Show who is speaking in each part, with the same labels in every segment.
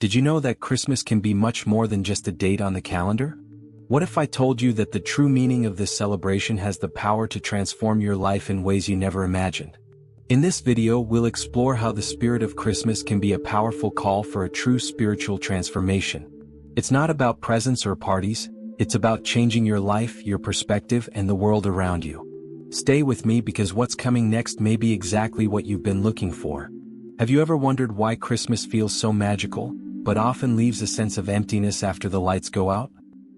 Speaker 1: Did you know that Christmas can be much more than just a date on the calendar? What if I told you that the true meaning of this celebration has the power to transform your life in ways you never imagined? In this video, we'll explore how the spirit of Christmas can be a powerful call for a true spiritual transformation. It's not about presents or parties, it's about changing your life, your perspective, and the world around you. Stay with me because what's coming next may be exactly what you've been looking for. Have you ever wondered why Christmas feels so magical, but often leaves a sense of emptiness after the lights go out?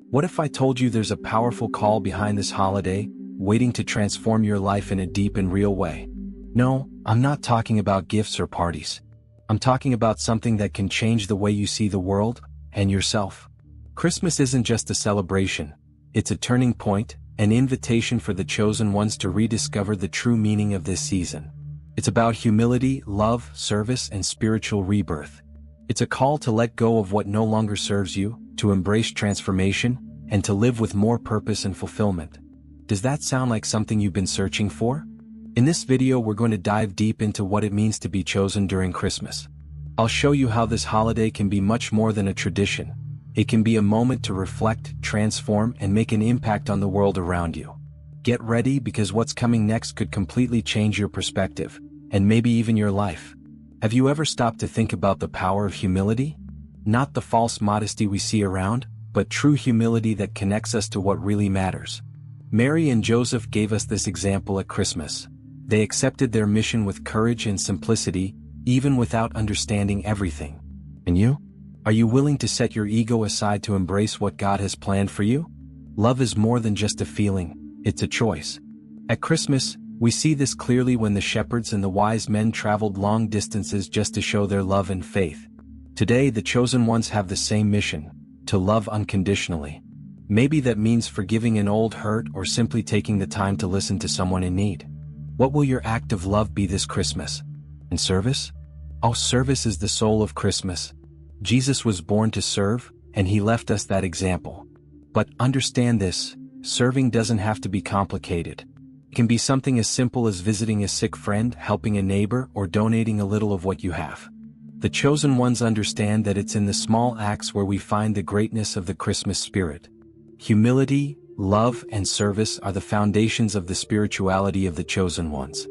Speaker 1: What if I told you there's a powerful call behind this holiday, waiting to transform your life in a deep and real way? No, I'm not talking about gifts or parties. I'm talking about something that can change the way you see the world and yourself. Christmas isn't just a celebration, it's a turning point, an invitation for the chosen ones to rediscover the true meaning of this season. It's about humility, love, service, and spiritual rebirth. It's a call to let go of what no longer serves you, to embrace transformation, and to live with more purpose and fulfillment. Does that sound like something you've been searching for? In this video, we're going to dive deep into what it means to be chosen during Christmas. I'll show you how this holiday can be much more than a tradition. It can be a moment to reflect, transform, and make an impact on the world around you. Get ready because what's coming next could completely change your perspective, and maybe even your life. Have you ever stopped to think about the power of humility? Not the false modesty we see around, but true humility that connects us to what really matters. Mary and Joseph gave us this example at Christmas. They accepted their mission with courage and simplicity, even without understanding everything. And you? Are you willing to set your ego aside to embrace what God has planned for you? Love is more than just a feeling, it's a choice. At Christmas, we see this clearly when the shepherds and the wise men traveled long distances just to show their love and faith. Today, the chosen ones have the same mission, to love unconditionally. Maybe that means forgiving an old hurt or simply taking the time to listen to someone in need. What will your act of love be this Christmas? And service? Oh, service is the soul of Christmas. Jesus was born to serve, and he left us that example. But understand this, serving doesn't have to be complicated. It can be something as simple as visiting a sick friend, helping a neighbor, or donating a little of what you have. The chosen ones understand that it's in the small acts where we find the greatness of the Christmas spirit. Humility, love, and service are the foundations of the spirituality of the chosen ones.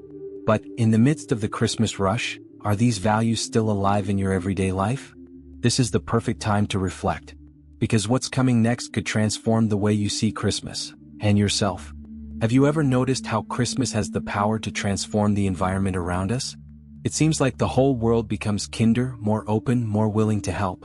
Speaker 1: But in the midst of the Christmas rush, are these values still alive in your everyday life? This is the perfect time to reflect, because what's coming next could transform the way you see Christmas and yourself. Have you ever noticed how Christmas has the power to transform the environment around us? It seems like the whole world becomes kinder, more open, more willing to help.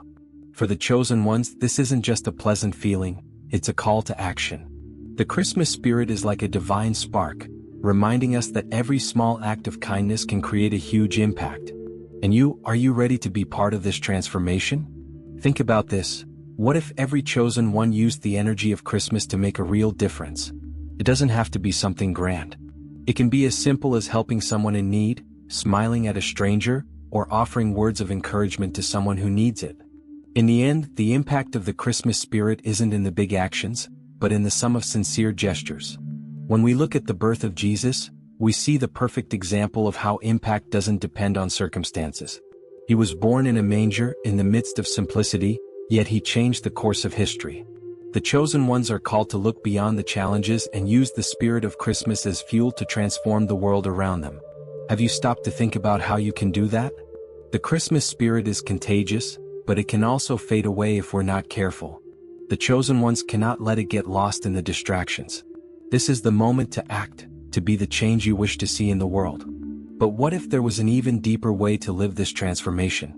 Speaker 1: For the chosen ones, this isn't just a pleasant feeling, it's a call to action. The Christmas spirit is like a divine spark, reminding us that every small act of kindness can create a huge impact. And are you ready to be part of this transformation? Think about this. What if every chosen one used the energy of Christmas to make a real difference? It doesn't have to be something grand. It can be as simple as helping someone in need, smiling at a stranger, or offering words of encouragement to someone who needs it. In the end, the impact of the Christmas spirit isn't in the big actions, but in the sum of sincere gestures. When we look at the birth of Jesus, we see the perfect example of how impact doesn't depend on circumstances. He was born in a manger in the midst of simplicity, yet he changed the course of history. The chosen ones are called to look beyond the challenges and use the spirit of Christmas as fuel to transform the world around them. Have you stopped to think about how you can do that? The Christmas spirit is contagious, but it can also fade away if we're not careful. The chosen ones cannot let it get lost in the distractions. This is the moment to act, to be the change you wish to see in the world. But what if there was an even deeper way to live this transformation?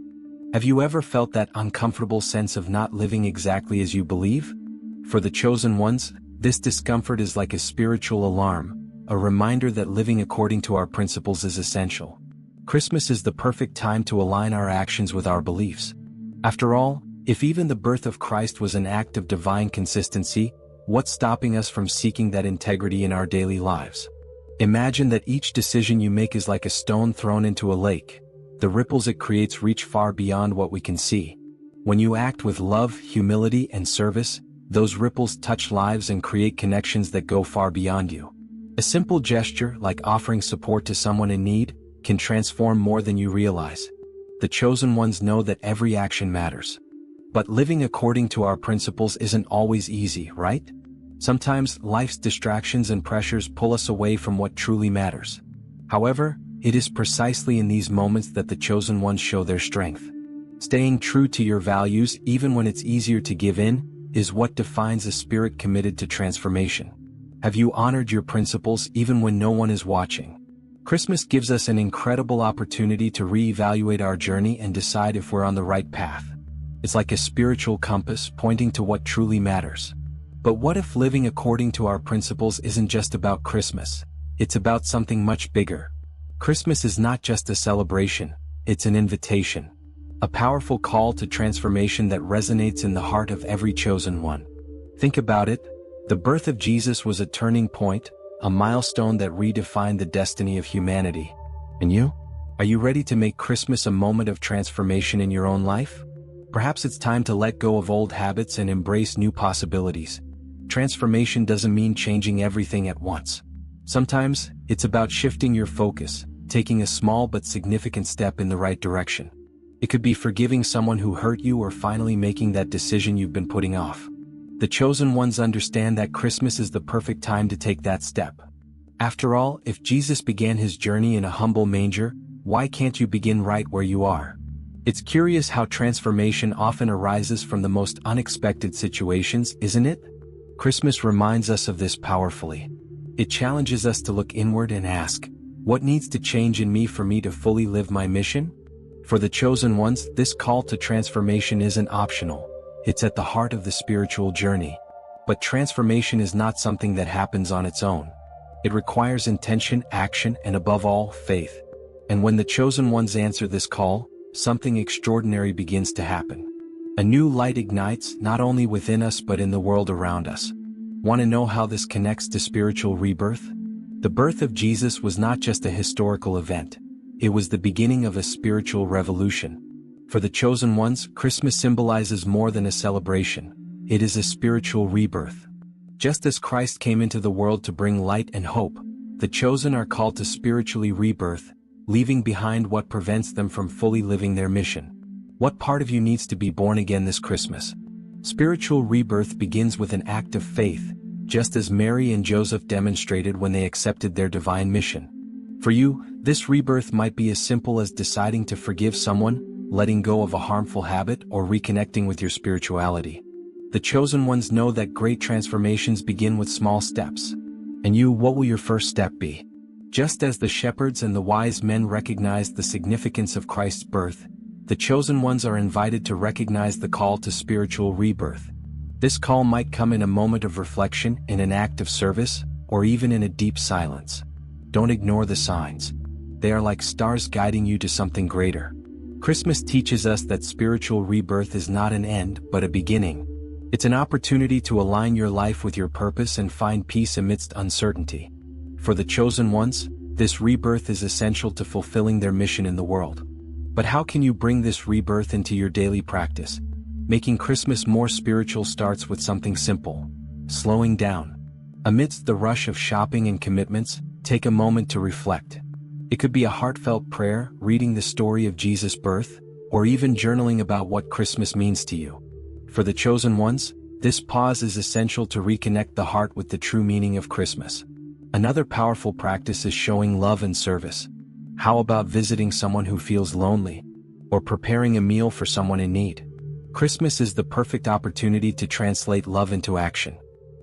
Speaker 1: Have you ever felt that uncomfortable sense of not living exactly as you believe? For the chosen ones, this discomfort is like a spiritual alarm, a reminder that living according to our principles is essential. Christmas is the perfect time to align our actions with our beliefs. After all, if even the birth of Christ was an act of divine consistency, what's stopping us from seeking that integrity in our daily lives? Imagine that each decision you make is like a stone thrown into a lake. The ripples it creates reach far beyond what we can see. When you act with love, humility, and service, those ripples touch lives and create connections that go far beyond you. A simple gesture, like offering support to someone in need, can transform more than you realize. the chosen ones know that every action matters. But living according to our principles isn't always easy, right? Sometimes life's distractions and pressures pull us away from what truly matters. However, it is precisely in these moments that the chosen ones show their strength. Staying true to your values, even when it's easier to give in, is what defines a spirit committed to transformation. Have you honored your principles even when no one is watching? Christmas gives us an incredible opportunity to reevaluate our journey and decide if we're on the right path. It's like a spiritual compass pointing to what truly matters. But what if living according to our principles isn't just about Christmas? It's about something much bigger. Christmas is not just a celebration, it's an invitation. A powerful call to transformation that resonates in the heart of every chosen one. Think about it. The birth of Jesus was a turning point, a milestone that redefined the destiny of humanity. And you? Are you ready to make Christmas a moment of transformation in your own life? Perhaps it's time to let go of old habits and embrace new possibilities. Transformation doesn't mean changing everything at once. Sometimes, it's about shifting your focus, taking a small but significant step in the right direction. It could be forgiving someone who hurt you or finally making that decision you've been putting off. The chosen ones understand that Christmas is the perfect time to take that step. After all, if Jesus began his journey in a humble manger, why can't you begin right where you are? It's curious how transformation often arises from the most unexpected situations, isn't it? Christmas reminds us of this powerfully. It challenges us to look inward and ask, what needs to change in me for me to fully live my mission? For the chosen ones, this call to transformation isn't optional. It's at the heart of the spiritual journey. But transformation is not something that happens on its own. It requires intention, action, and above all, faith. And when the chosen ones answer this call, something extraordinary begins to happen. A new light ignites, not only within us but in the world around us. Want to know how this connects to spiritual rebirth? The birth of Jesus was not just a historical event. It was the beginning of a spiritual revolution. For the chosen ones, Christmas symbolizes more than a celebration. It is a spiritual rebirth. Just as Christ came into the world to bring light and hope, the chosen are called to spiritually rebirth, leaving behind what prevents them from fully living their mission. What part of you needs to be born again this Christmas? Spiritual rebirth begins with an act of faith, just as Mary and Joseph demonstrated when they accepted their divine mission. For you, this rebirth might be as simple as deciding to forgive someone, letting go of a harmful habit, or reconnecting with your spirituality. The chosen ones know that great transformations begin with small steps. And you, what will your first step be? Just as the shepherds and the wise men recognized the significance of Christ's birth, the chosen ones are invited to recognize the call to spiritual rebirth. This call might come in a moment of reflection, in an act of service, or even in a deep silence. Don't ignore the signs. They are like stars guiding you to something greater. Christmas teaches us that spiritual rebirth is not an end, but a beginning. It's an opportunity to align your life with your purpose and find peace amidst uncertainty. For the chosen ones, this rebirth is essential to fulfilling their mission in the world. But how can you bring this rebirth into your daily practice? Making Christmas more spiritual starts with something simple: slowing down. Amidst the rush of shopping and commitments, take a moment to reflect. It could be a heartfelt prayer, reading the story of Jesus' birth, or even journaling about what Christmas means to you. For the chosen ones, this pause is essential to reconnect the heart with the true meaning of Christmas. Another powerful practice is showing love and service. How about visiting someone who feels lonely, or preparing a meal for someone in need? Christmas is the perfect opportunity to translate love into action.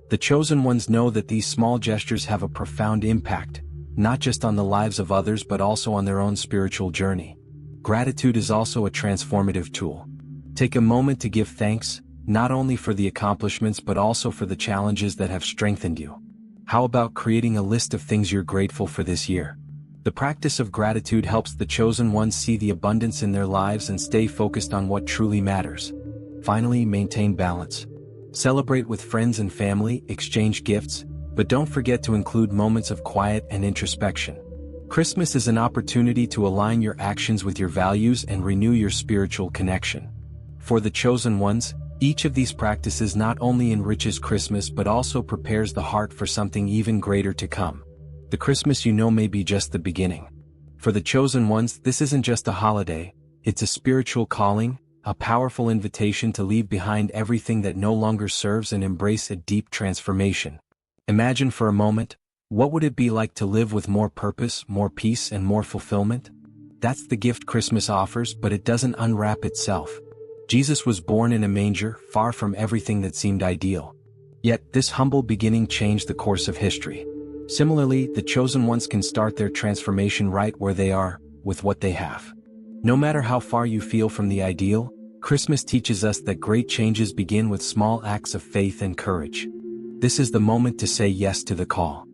Speaker 1: The chosen ones know that these small gestures have a profound impact, not just on the lives of others but also on their own spiritual journey. Gratitude is also a transformative tool. Take a moment to give thanks, not only for the accomplishments but also for the challenges that have strengthened you. How about creating a list of things you're grateful for this year? The practice of gratitude helps the chosen ones see the abundance in their lives and stay focused on what truly matters. Finally, maintain balance. Celebrate with friends and family, exchange gifts, but don't forget to include moments of quiet and introspection. Christmas is an opportunity to align your actions with your values and renew your spiritual connection. For the chosen ones, each of these practices not only enriches Christmas but also prepares the heart for something even greater to come. The Christmas you know may be just the beginning. For the chosen ones, this isn't just a holiday, It's a spiritual calling, a powerful invitation to leave behind everything that no longer serves and embrace a deep transformation. Imagine for a moment, what would it be like to live with more purpose, more peace, and more fulfillment? That's the gift Christmas offers, but it doesn't unwrap itself. Jesus was born in a manger, far from everything that seemed ideal. Yet, this humble beginning changed the course of history. Similarly, the chosen ones can start their transformation right where they are, with what they have. No matter how far you feel from the ideal, Christmas teaches us that great changes begin with small acts of faith and courage. This is the moment to say yes to the call.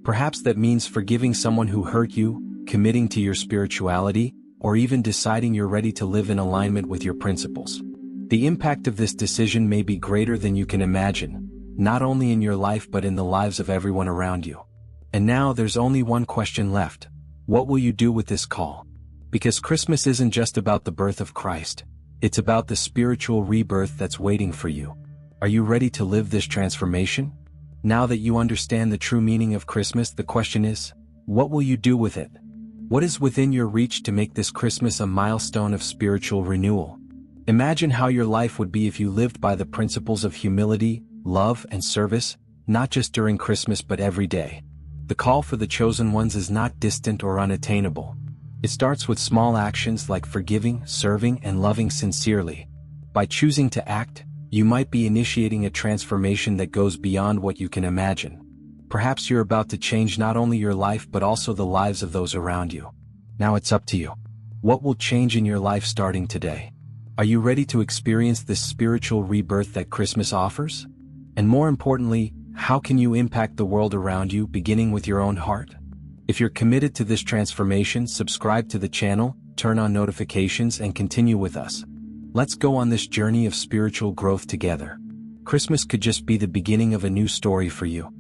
Speaker 1: Perhaps that means forgiving someone who hurt you, committing to your spirituality, or even deciding you're ready to live in alignment with your principles. The impact of this decision may be greater than you can imagine, not only in your life but in the lives of everyone around you. And now there's only one question left. What will you do with this call? Because Christmas isn't just about the birth of Christ. It's about the spiritual rebirth that's waiting for you. Are you ready to live this transformation? Now that you understand the true meaning of Christmas, the question is, what will you do with it? What is within your reach to make this Christmas a milestone of spiritual renewal? Imagine how your life would be if you lived by the principles of humility, love, and service, not just during Christmas but every day. The call for the chosen ones is not distant or unattainable. It starts with small actions like forgiving, serving, and loving sincerely. By choosing to act, you might be initiating a transformation that goes beyond what you can imagine. Perhaps you're about to change not only your life but also the lives of those around you. Now it's up to you. What will change in your life starting today? Are you ready to experience this spiritual rebirth that Christmas offers? And more importantly, how can you impact the world around you, beginning with your own heart? If you're committed to this transformation, subscribe to the channel, turn on notifications, and continue with us. Let's go on this journey of spiritual growth together. Christmas could just be the beginning of a new story for you.